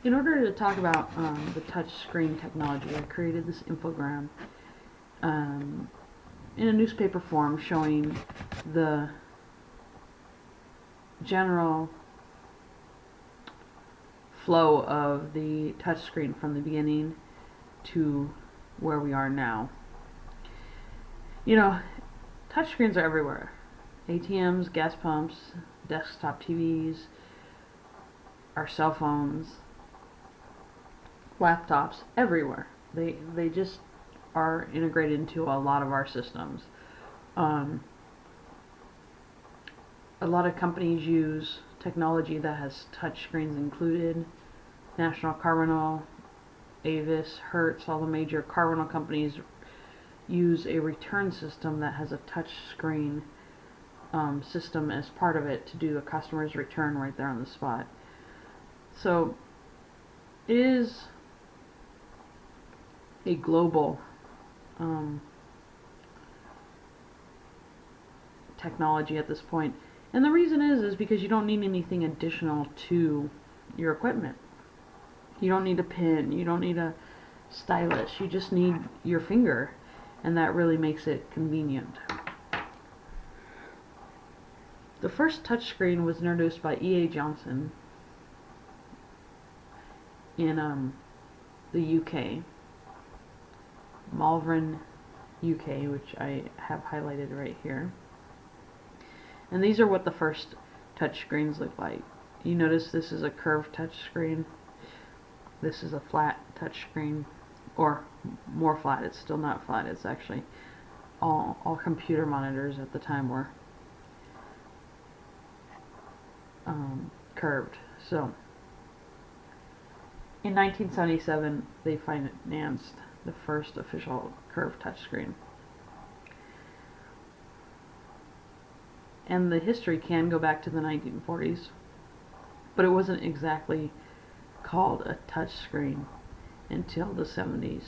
In order to talk about the touch screen technology, I created this infogram in a newspaper form showing the general flow of the touch screen from the beginning to where we are now. You know, touchscreens are everywhere. ATMs, gas pumps, desktop TVs, our cell phones, laptops, everywhere. They just are integrated into a lot of our systems. A lot of companies use technology that has touch screens included. National Car Rental, Avis, Hertz, all the major car rental companies use a return system that has a touch screen system as part of it to do the customer's return right there on the spot. So it is a global technology at this point. And the reason is because you don't need anything additional to your equipment. You don't need a pen, you don't need a stylus, you just need your finger, and that really makes it convenient. The first touchscreen was introduced by E.A. Johnson in the UK, Malvern, UK, which I have highlighted right here. And these are what the first touchscreens look like. You notice this is a curved touchscreen. This is a flat touchscreen, or more flat. It's still not flat. It's actually all computer monitors at the time were curved. So in 1977 they financed the first official curved touchscreen. And the history can go back to the 1940s, but it wasn't exactly called a touchscreen until the 70s.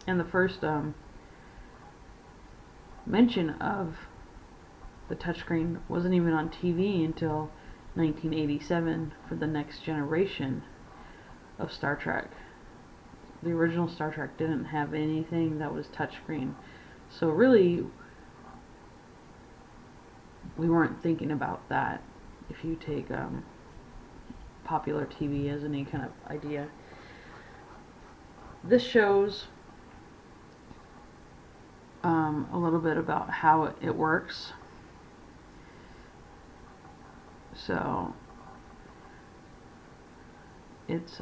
And the first mention of the touchscreen wasn't even on TV until 1987 for the next generation of Star Trek. The original Star Trek didn't have anything that was touchscreen, so really we weren't thinking about that. If you take popular TV as any kind of idea, this shows a little bit about how it works. So it's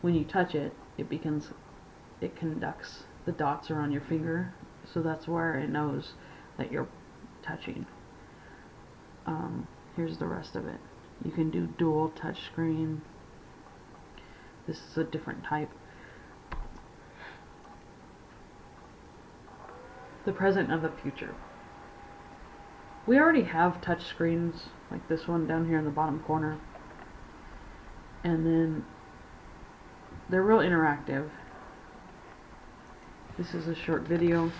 when you touch it, it conducts. The dots are on your finger, so that's where it knows that you're touching. Here's the rest of it. You can do dual touch screen. This is a different type. The present and the future. We already have touch screens like this one down here in the bottom corner, and then they're real interactive. This is a short video.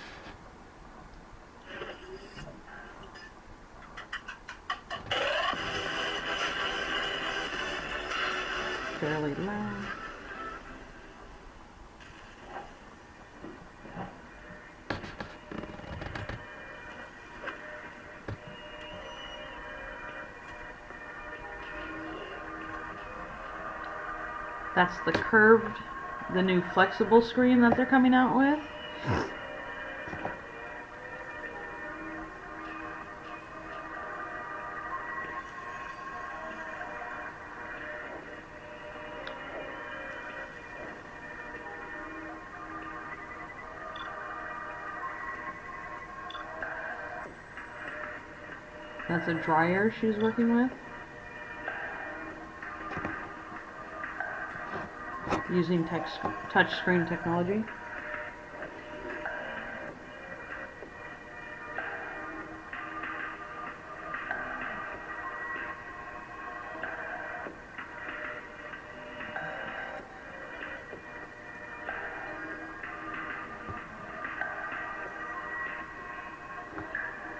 Fairly loud. That's the curved, the new flexible screen that they're coming out with. That's a dryer she's working with, using touch screen technology.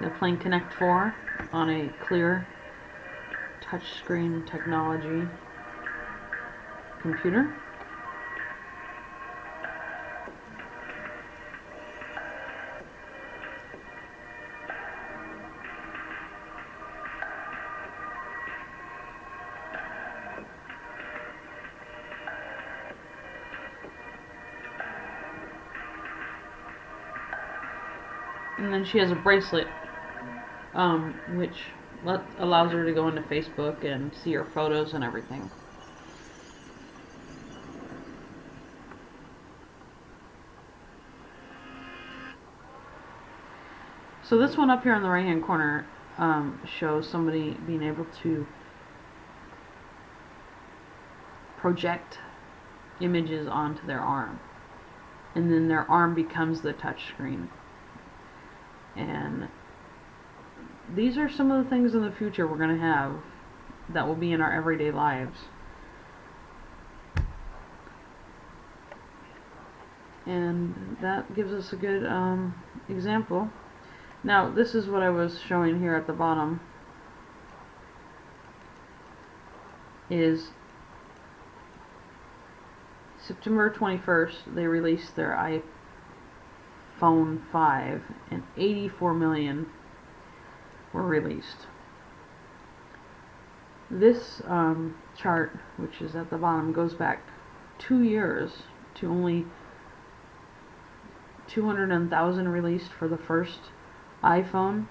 They're playing Connect 4 on a clear touchscreen technology. computer. And then she has a bracelet, which allows her to go into Facebook and see her photos and everything. So this one up here in the right hand corner shows somebody being able to project images onto their arm, and then their arm becomes the touch screen. And these are some of the things in the future we're going to have that will be in our everyday lives. And that gives us a good example. Now, this is what I was showing here at the bottom, is September 21st, they released their iPhone 5, and 84 million were released. This chart, which is at the bottom, goes back 2 years to only 200,000 released for the first iPhone.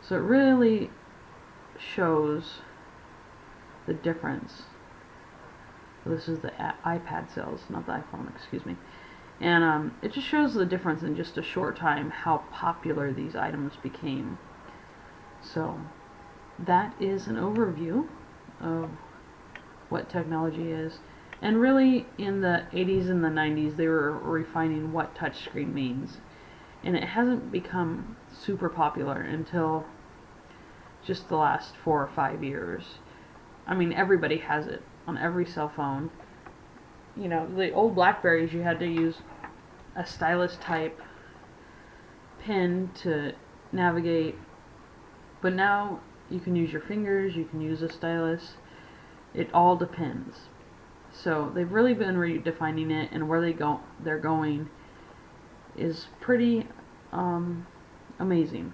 So it really shows the difference. This is the iPad sales, not the iPhone, excuse me. And it just shows the difference in just a short time how popular these items became. So that is an overview of what technology is. And really, in the 80s and the 90s, they were refining what touchscreen means. And it hasn't become super popular until just the last 4 or 5 years. I mean, everybody has it on every cell phone. You know, the old Blackberries, you had to use a stylus type pen to navigate. But now you can use your fingers, you can use a stylus. It all depends. So they've really been redefining it, and where they're going is pretty amazing.